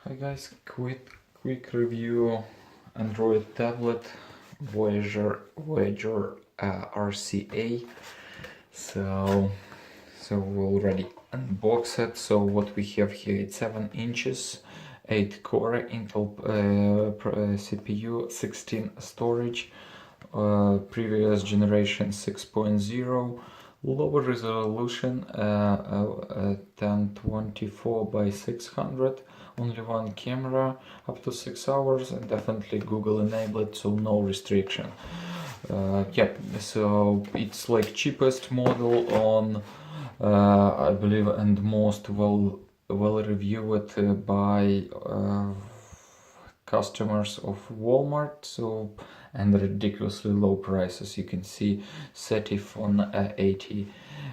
Hi guys, quick review Android tablet Voyager RCA. So we already unboxed it. So what we have here, it's 7 inches, 8 core Intel CPU, 16 storage, previous generation 6.0, lower resolution 1024 by 600, only one camera, up to 6 hours, and definitely Google enabled, so no restriction. Yep, so it's like cheapest model on I believe, and most well reviewed by customers of Walmart. So, and ridiculously low prices, you can see Setif on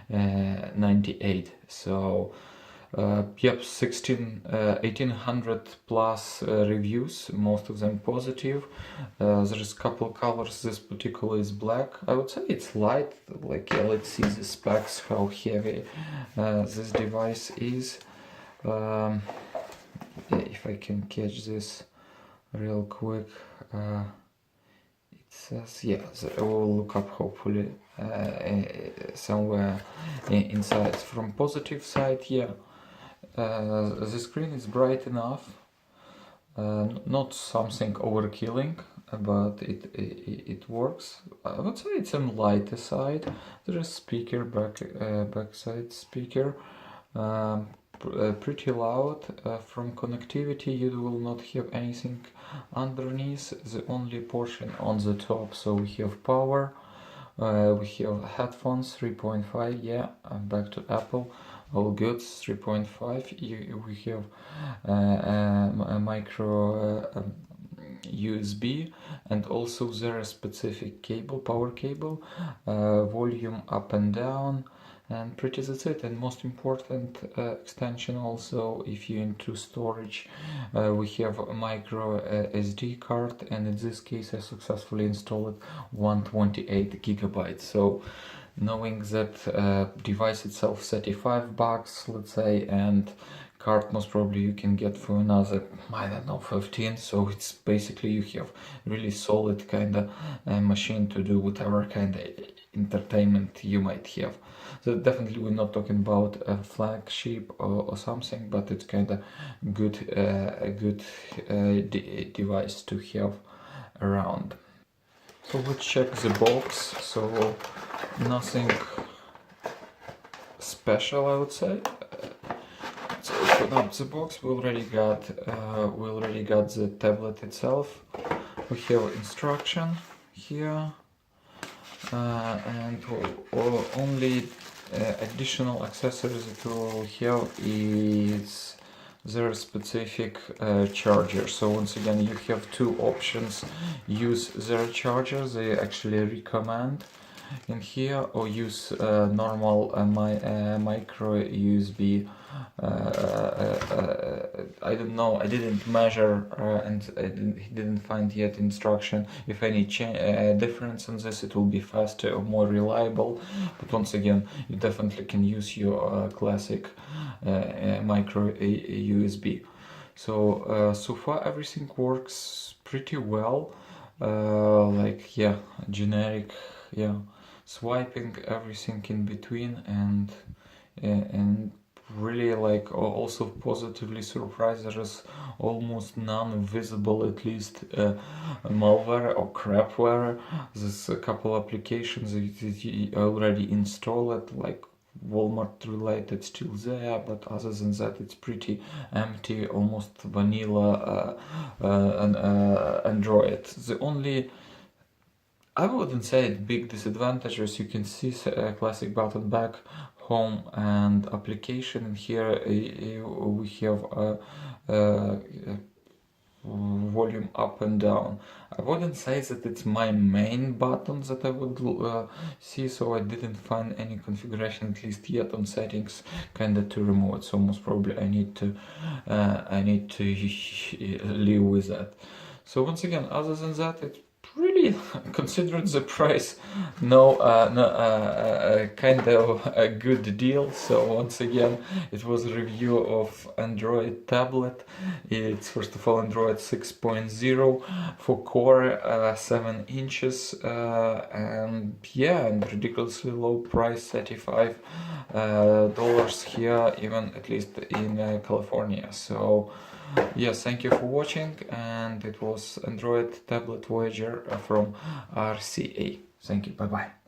98. So yep, 1800 plus reviews, most of them positive. There's a couple colors. This particular is black. I would say it's light. Like, yeah, let's see the specs, how heavy this device is. Yeah, if I can catch this real quick. It says, yeah, I will look up hopefully somewhere inside. From positive side, yeah, the screen is bright enough, not something overkilling, but it works. I would say it's on lighter side. There is speaker, backside speaker, pretty loud. From connectivity, you will not have anything underneath. The only portion on the top. So we have power, we have headphones 3.5. yeah, back to Apple, all good. 3.5. We have a micro USB, and also there is specific cable, power cable, volume up and down, and pretty that's it. And most important extension also, if you're into storage, we have a micro SD card, and in this case I successfully installed 128 gigabytes. So knowing that device itself $35, let's say, and card most probably you can get for another, I don't know, 15. So it's basically you have really solid kind of machine to do whatever kind of entertainment you might have. So definitely we're not talking about a flagship or something, but it's kind of good, a good device to have around. So let's check the box. So nothing special, I would say. Let's open up the box. We already got the tablet itself. We have instruction here, and only additional accessories that we will have is their specific charger. So once again, you have two options: use their charger, they actually recommend in here, or use normal micro USB. I don't know, I didn't measure and I didn't find yet instruction. If any difference on this, it will be faster or more reliable. But once again, you definitely can use your classic micro USB. So so far everything works pretty well. Like, yeah, generic, yeah, swiping, everything in between, and really, like, also positively surprised, there is almost none visible, at least malware or crapware. There's a couple applications that you already installed, like Walmart related, still there, but other than that it's pretty empty, almost vanilla Android. The only, I wouldn't say it big disadvantage, as you can see, a classic button back, home, and application. And here we have volume up and down. I wouldn't say that it's my main button that I would see, so I didn't find any configuration, at least yet, on settings kinda to remove it. So most probably I need to live with that. So once again, other than that, it's pretty maybe considering the price, no, kind of a good deal. So once again, it was a review of Android tablet. It's first of all Android 6.0 for Core, 7 inches, and yeah, and ridiculously low price, $35 here, even at least in California. So yes, thank you for watching, and it was Android tablet Voyager from RCA. Thank you, bye bye.